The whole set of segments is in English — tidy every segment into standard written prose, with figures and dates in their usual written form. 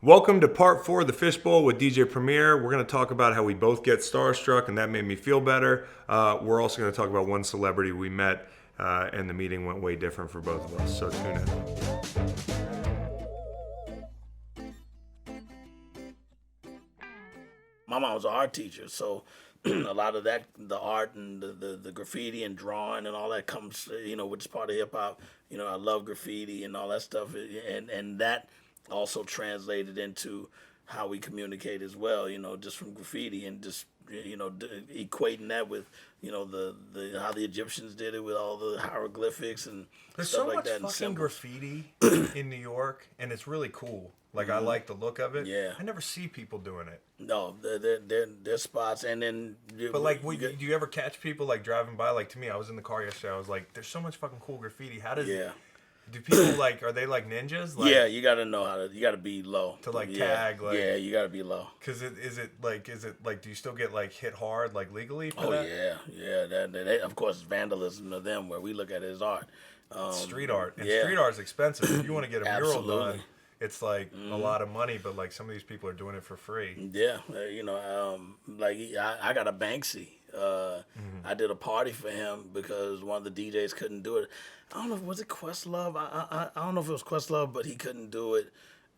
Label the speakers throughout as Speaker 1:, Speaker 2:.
Speaker 1: Welcome to part 4 of the Fishbowl with DJ Premier. We're going to talk about how we both get starstruck, and that made me feel better. We're also going to talk about one celebrity we met, and the meeting went way different for both of us. So tune in.
Speaker 2: My mom was an art teacher, so a lot of that, the art and the graffiti and drawing and all that comes, which is part of hip hop. I love graffiti and all that stuff, and that also translated into how we communicate as well. Just from graffiti and just equating that with the how the Egyptians did it with all the hieroglyphics and
Speaker 1: There's
Speaker 2: stuff
Speaker 1: so
Speaker 2: like
Speaker 1: much
Speaker 2: that.
Speaker 1: fucking graffiti in New York, and it's really cool. Like, I like the look of it.
Speaker 2: Yeah.
Speaker 1: I never see people doing it.
Speaker 2: No, they're spots, and then.
Speaker 1: But like, do you ever catch people like driving by? Like, to me, I was in the car yesterday. I was like, "There's so much fucking cool graffiti. How does?
Speaker 2: Yeah.
Speaker 1: Do people like? Are they like ninjas? Like,
Speaker 2: Yeah, you gotta know how to. You gotta be low
Speaker 1: to like tag. Like,
Speaker 2: yeah, you gotta be low.
Speaker 1: Cause is it like? Do you still get like hit hard like legally? For
Speaker 2: Oh
Speaker 1: that?
Speaker 2: yeah. That of course vandalism to them, where we look at it as art.
Speaker 1: Street art, and
Speaker 2: yeah.
Speaker 1: street art is expensive. If you want to get a mural
Speaker 2: Absolutely.
Speaker 1: done, it's like a lot of money. But like some of these people are doing it for free.
Speaker 2: Yeah, like I got a Banksy. I did a party for him because one of the DJs couldn't do it. I don't know, was it Questlove? I don't know if it was Questlove, but he couldn't do it.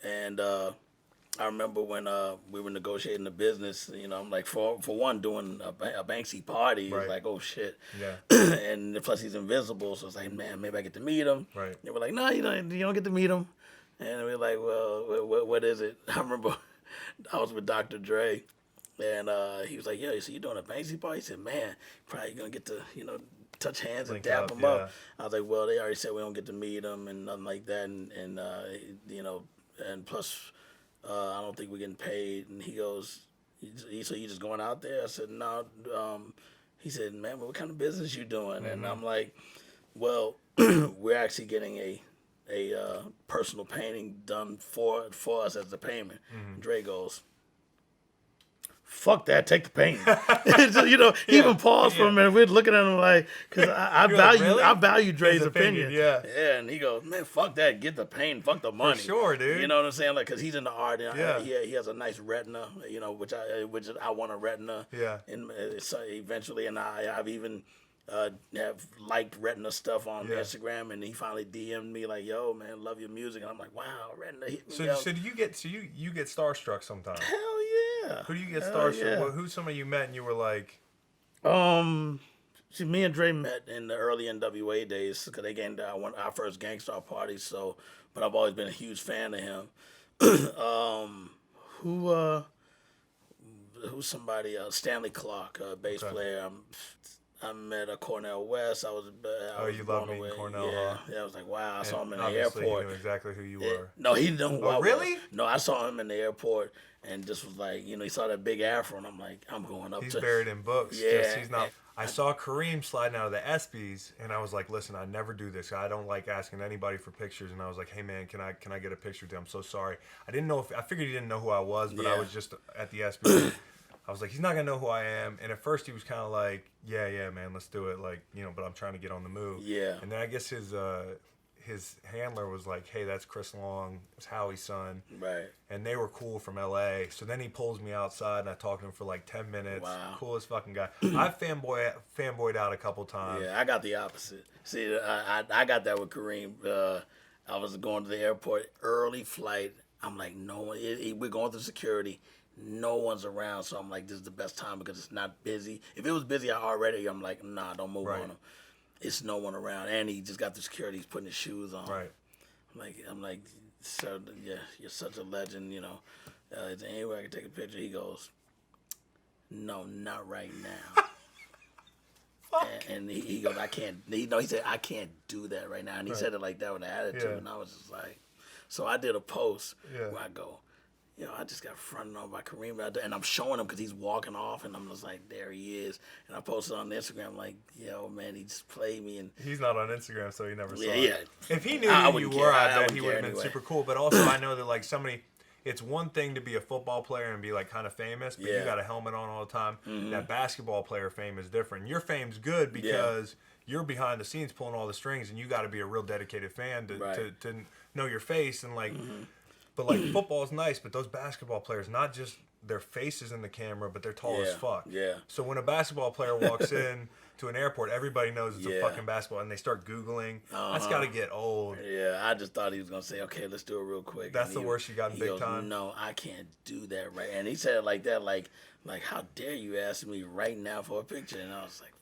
Speaker 2: And I remember when we were negotiating the business, I'm like, for one, doing a Banksy party,
Speaker 1: Right.
Speaker 2: it's like, oh shit.
Speaker 1: Yeah.
Speaker 2: And plus he's invisible, so it's like, man, maybe I get to meet him.
Speaker 1: Right.
Speaker 2: They were like, no, you don't get to meet him. And we were like, well, what is it? I remember I was with Dr. Dre, and he was like, yeah, so you doing a Banksy party? He said, man, probably going to get to, touch hands and
Speaker 1: Link
Speaker 2: dap
Speaker 1: up,
Speaker 2: him
Speaker 1: yeah.
Speaker 2: up. I was like, well, they already said we don't get to meet him and nothing like that. And plus, I don't think we're getting paid. And he goes, so you just going out there? I said, no. He said, man, what kind of business you doing? And I'm like, well, we're actually getting a personal painting done for us as the payment. Dre goes, fuck that, take the painting. So, he even paused for a minute. We're looking at him like, because I value Dre's
Speaker 1: His
Speaker 2: opinion.
Speaker 1: yeah.
Speaker 2: Yeah, and he goes, man, fuck that, get the painting, fuck the money.
Speaker 1: For sure, dude.
Speaker 2: You know what I'm saying? Like, because he's into art, and
Speaker 1: Yeah.
Speaker 2: he has a nice retina, which I want a retina.
Speaker 1: Yeah.
Speaker 2: And so eventually, and I've even have liked retina stuff on
Speaker 1: Yeah.
Speaker 2: Instagram, and he finally DM'd me like, yo, man, love your music. And I'm like, wow, retina hit me
Speaker 1: So
Speaker 2: up.
Speaker 1: do you get you get starstruck sometimes?
Speaker 2: Hell yeah.
Speaker 1: Who do you get
Speaker 2: Hell
Speaker 1: starstruck?
Speaker 2: yeah.
Speaker 1: Who's somebody you met and you were like,
Speaker 2: See, me and Dre met in the early NWA days because they came to our first Gang Starr party. So, but I've always been a huge fan of him. Who's somebody? Stanley Clark, bass player. I met Cornell West. I was
Speaker 1: you love meeting Cornell,
Speaker 2: Yeah,
Speaker 1: huh?
Speaker 2: yeah. I was like, wow. I saw him in the
Speaker 1: obviously
Speaker 2: airport.
Speaker 1: He knew exactly who you were.
Speaker 2: No, he didn't know who I was.
Speaker 1: Really?
Speaker 2: No, I saw him in the airport and just was like, he saw that big afro, and I'm like, I'm going up
Speaker 1: He's
Speaker 2: to.
Speaker 1: buried in books.
Speaker 2: Yeah.
Speaker 1: Just, he's not. I saw Kareem sliding out of the ESPYs, and I was like, listen, I never do this. I don't like asking anybody for pictures. And I was like, hey, man, can I get a picture with you? I'm so sorry. I didn't know I figured he didn't know who I was, but I
Speaker 2: Yeah.
Speaker 1: was just at the ESPYs. I was like, he's not going to know who I am. And at first he was kind of like, yeah, man, let's do it. Like, but I'm trying to get on the move.
Speaker 2: Yeah.
Speaker 1: And then I guess his handler was like, hey, that's Chris Long. It's Howie's son.
Speaker 2: Right.
Speaker 1: And they were cool from LA. So then he pulls me outside and I talked to him for like 10 minutes.
Speaker 2: Wow.
Speaker 1: Coolest fucking guy. I've fanboyed out a couple times.
Speaker 2: Yeah, I got the opposite. See, I got that with Kareem. I was going to the airport, early flight. I'm like, no one. We're going through security. No one's around, so I'm like, this is the best time because it's not busy. If it was busy I'm like, nah, don't move
Speaker 1: Right.
Speaker 2: on him. It's no one around, and he just got the security. He's putting his shoes on.
Speaker 1: Right.
Speaker 2: I'm like, sir, yeah, you're such a legend. Is there any way I can take a picture? He goes, no, not right now. And he goes, I can't. He said, I can't do that right now. And he said it like that with an attitude,
Speaker 1: Yeah.
Speaker 2: and I was just like, so I did a post
Speaker 1: Yeah.
Speaker 2: where I go, I just got fronted on by Kareem, and I'm showing him because he's walking off, and I'm just like, there he is. And I posted on Instagram like, yo, man, he just played me. And
Speaker 1: He's not on Instagram, so he never saw
Speaker 2: Yeah,
Speaker 1: it.
Speaker 2: yeah.
Speaker 1: If he knew
Speaker 2: I
Speaker 1: who you
Speaker 2: wouldn't
Speaker 1: were,
Speaker 2: care. I
Speaker 1: I bet
Speaker 2: wouldn't
Speaker 1: he would
Speaker 2: care
Speaker 1: have been
Speaker 2: anyway.
Speaker 1: super cool. But also, I know that like somebody, it's one thing to be a football player and be like kind of famous, but you
Speaker 2: Yeah.
Speaker 1: got a helmet on all the time. That basketball player fame is different. Your fame's good because you're behind the scenes pulling all the strings, and you got to be a real dedicated fan to
Speaker 2: Right.
Speaker 1: to know your face and like. But like football is nice, but those basketball players, not just their faces in the camera, but they're tall as fuck.
Speaker 2: Yeah.
Speaker 1: So when a basketball player walks in to an airport, everybody knows it's a
Speaker 2: Yeah.
Speaker 1: fucking basketball, and they start Googling. That's got to get old.
Speaker 2: Yeah, I just thought he was gonna say, "Okay, let's do it real quick."
Speaker 1: That's the worst you got in
Speaker 2: he
Speaker 1: big
Speaker 2: goes,
Speaker 1: time?
Speaker 2: No, I can't do that right. And he said it like that, like how dare you ask me right now for a picture? And I was like,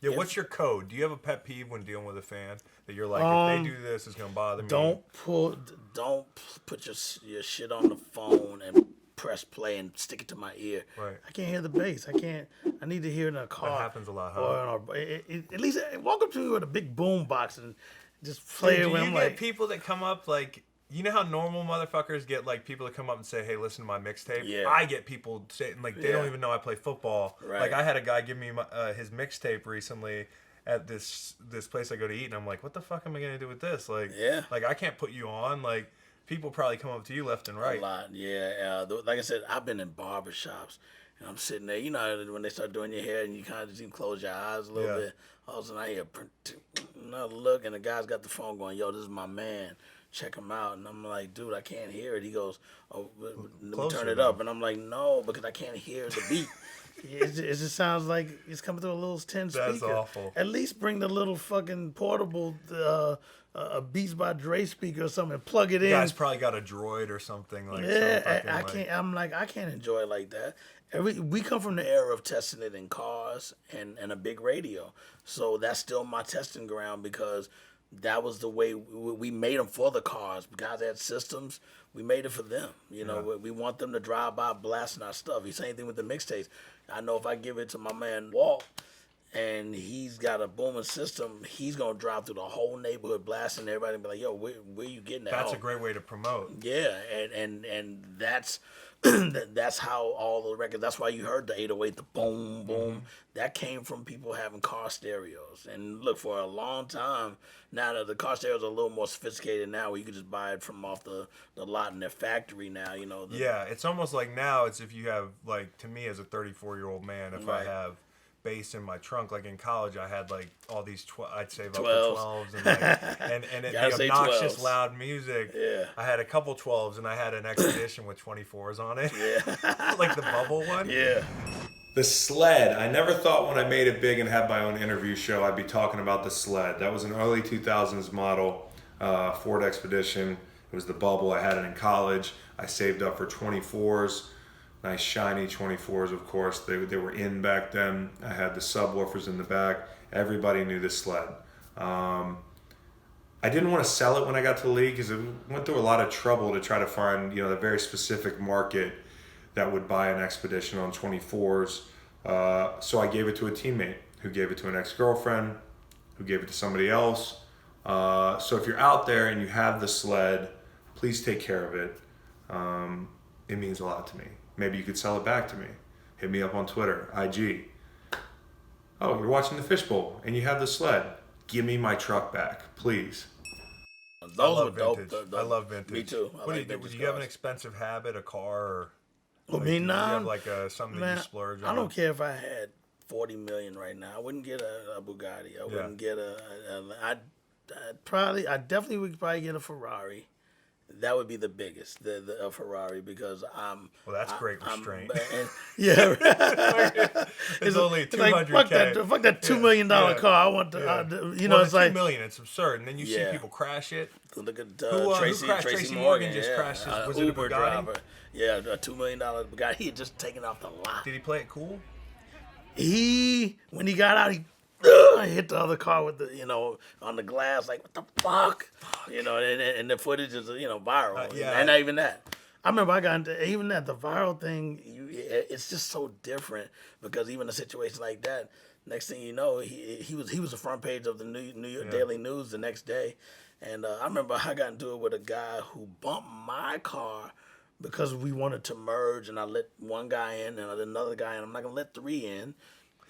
Speaker 1: Yeah, what's your code? Do you have a pet peeve when dealing with a fan that you're like, if they do this, it's gonna bother me?
Speaker 2: Don't put your shit on the phone and press play and stick it to my ear.
Speaker 1: Right.
Speaker 2: I can't hear the bass. I need to hear it in a car.
Speaker 1: That happens a lot, huh?
Speaker 2: Or at least walk up to me with a big boom box and just play
Speaker 1: Dude,
Speaker 2: it.
Speaker 1: do
Speaker 2: When
Speaker 1: you
Speaker 2: I'm
Speaker 1: get
Speaker 2: like,
Speaker 1: people that come up like, you know how normal motherfuckers get like people that come up and say, "Hey, listen to my mixtape."
Speaker 2: Yeah.
Speaker 1: I get people saying like they don't even know I play football.
Speaker 2: Right.
Speaker 1: Like I had a guy give me his mixtape recently at this place I go to eat, and I'm like, "What the fuck am I gonna do with this?" Like, like I can't put you on. Like people probably come up to you left and right.
Speaker 2: A lot, yeah. Like I said, I've been in barbershops, and I'm sitting there. You know, when they start doing your hair, and you kind of just even close your eyes a little bit. All of a sudden, I hear another look, and the guy's got the phone going, "Yo, this is my man. Check him out." And I'm like, "Dude, I can't hear it." He goes, "Oh, let me turn it up." And I'm like, "No, because I can't hear the beat." It just sounds like it's coming through a little tin speaker.
Speaker 1: That's awful.
Speaker 2: At least bring the little fucking portable a Beats by Dre speaker or something and plug it in.
Speaker 1: You guys probably got a droid or something like.
Speaker 2: I can't. I'm like, I can't enjoy it like that. We come from the era of testing it in cars and a big radio, so that's still my testing ground because that was the way we made them for the cars. Guys had systems. We made it for them. You know, we want them to drive by blasting our stuff. The same thing with the mixtapes. I know if I give it to my man Walt, and he's got a booming system, he's gonna drive through the whole neighborhood blasting everybody and be like, "Yo, where you getting that?"
Speaker 1: That's a great way to promote.
Speaker 2: Yeah, and that's that's how all the records. That's why you heard the 808, the boom boom. That came from people having car stereos. And look, for a long time now that the car stereos are a little more sophisticated now, where you can just buy it from off the lot in their factory now. You know.
Speaker 1: Yeah, it's almost like now it's if you have like to me as a 34-year-old man, if I have bass in my trunk, like in college I had like all these I'd save up for 12s and like and the obnoxious
Speaker 2: 12s.
Speaker 1: Loud music.
Speaker 2: Yeah.
Speaker 1: I had a couple 12s and I had an Expedition with 24s on it. Yeah. Like the bubble one.
Speaker 2: Yeah.
Speaker 1: The sled. I never thought when I made it big and had my own interview show I'd be talking about the sled. That was an early 2000s model Ford Expedition. It was the bubble. I had it in college. I saved up for 24s. Nice shiny 24s, of course. They were in back then. I had the subwoofers in the back. Everybody knew the sled. I didn't want to sell it when I got to the league because it went through a lot of trouble to try to find, the very specific market that would buy an Expedition on 24s. So I gave it to a teammate who gave it to an ex-girlfriend, who gave it to somebody else. So if you're out there and you have the sled, please take care of it. It means a lot to me. Maybe you could sell it back to me. Hit me up on Twitter, IG. Oh, you're watching the Fishbowl and you have the sled. Give me my truck back, please.
Speaker 2: Those
Speaker 1: were vintage. I love vintage.
Speaker 2: Me too.
Speaker 1: Do you have an expensive habit, a car, or?
Speaker 2: Well, me now.
Speaker 1: Do you have something that you splurge on?
Speaker 2: I don't care if I had $40 million right now. I wouldn't get a Bugatti. I wouldn't get I definitely would probably get a Ferrari. That would be the biggest, a Ferrari, because I'm.
Speaker 1: Well, that's great restraint.
Speaker 2: Yeah,
Speaker 1: it's only $200K.
Speaker 2: Like, fuck that $2 million car. I want to, it's like
Speaker 1: $2 million. It's absurd, and then you see people crash it.
Speaker 2: Look at
Speaker 1: Tracy Morgan just crashed his. Was
Speaker 2: Uber
Speaker 1: it a Bugatti?
Speaker 2: driver. Yeah, a $2 million Bugatti. He had just taken off the lot.
Speaker 1: Did he play it cool?
Speaker 2: When he got out, he hit the other car with on the glass, like, what the fuck? And the footage is, viral. And not even that. I remember I got into even that, the viral thing, it's just so different because even a situation like that, next thing you know, he was the front page of the New York Daily News the next day. And I remember I got into it with a guy who bumped my car because we wanted to merge, and I let one guy in and I let another guy in. I'm not going to let three in.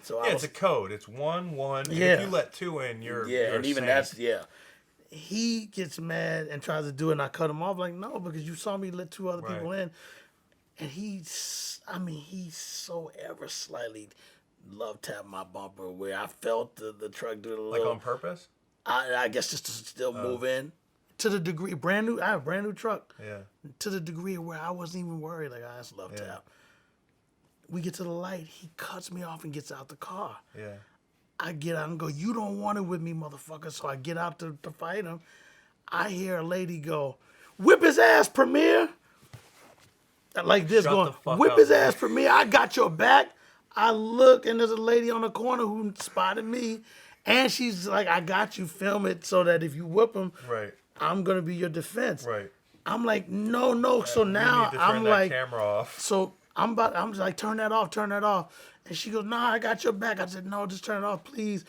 Speaker 2: So
Speaker 1: it's a code. It's 1-1. And if you let two in, you're
Speaker 2: and even that's He gets mad and tries to do it, and I cut him off. Like, no, because you saw me let two other people in, and he's so ever slightly love tapped my bumper where I felt the truck do a little.
Speaker 1: Like on purpose?
Speaker 2: I guess just to still move in.
Speaker 3: to the degree, I have a brand new truck.
Speaker 1: Yeah.
Speaker 3: To the degree where I wasn't even worried. Like, I just love tap. We get to the light. He cuts me off and gets out the car.
Speaker 1: Yeah.
Speaker 3: I get out and go, you don't want it with me, motherfucker. So I get out to fight him. I hear a lady go, whip his ass, Premier. Like this,
Speaker 4: Shut
Speaker 3: going,
Speaker 4: the fuck
Speaker 3: whip
Speaker 4: up,
Speaker 3: his
Speaker 4: man.
Speaker 3: ass, Premier. I got your back. I look, and there's a lady on the corner who spotted me. And she's like, I got you. Film it so that if you whip him,
Speaker 1: Right.
Speaker 3: I'm going to be your defense.
Speaker 1: Right.
Speaker 3: I'm like, no. So
Speaker 1: You
Speaker 3: now
Speaker 1: need to turn
Speaker 3: I'm
Speaker 1: that
Speaker 3: like,
Speaker 1: camera off.
Speaker 3: so I'm just like, turn that off. And she goes, nah, I got your back. I said, no, just turn it off, please.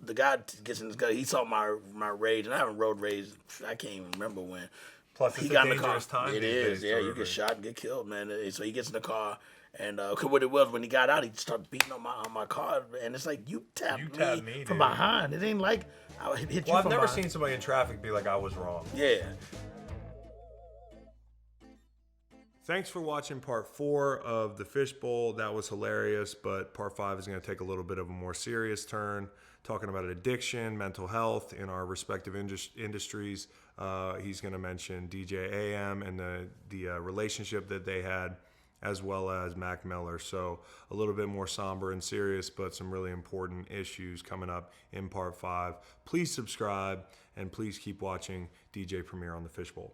Speaker 3: The guy gets in his car. He saw my rage, and I haven't road rage. I can't even remember when.
Speaker 1: Plus,
Speaker 3: He
Speaker 1: it's
Speaker 3: got
Speaker 1: a
Speaker 3: in the car.
Speaker 1: dangerous time.
Speaker 3: It
Speaker 1: these
Speaker 3: is,
Speaker 1: days
Speaker 3: yeah.
Speaker 1: to
Speaker 3: You
Speaker 1: road
Speaker 3: get
Speaker 1: rage.
Speaker 3: shot and get killed, man. So he gets in the car, and what it was when he got out, he started beating on my car, and it's like you tapped me from
Speaker 1: dude.
Speaker 3: behind. It ain't like I hit you
Speaker 1: Well, I've
Speaker 3: from
Speaker 1: never
Speaker 3: behind.
Speaker 1: seen somebody in traffic be like, I was wrong.
Speaker 3: Yeah.
Speaker 1: Thanks for watching part 4 of the Fishbowl. That was hilarious, but part 5 is going to take a little bit of a more serious turn, talking about addiction, mental health in our respective industries. He's going to mention DJ AM and the relationship that they had, as well as Mac Miller. So a little bit more somber and serious, but some really important issues coming up in part 5. Please subscribe, and please keep watching DJ Premier on the Fishbowl.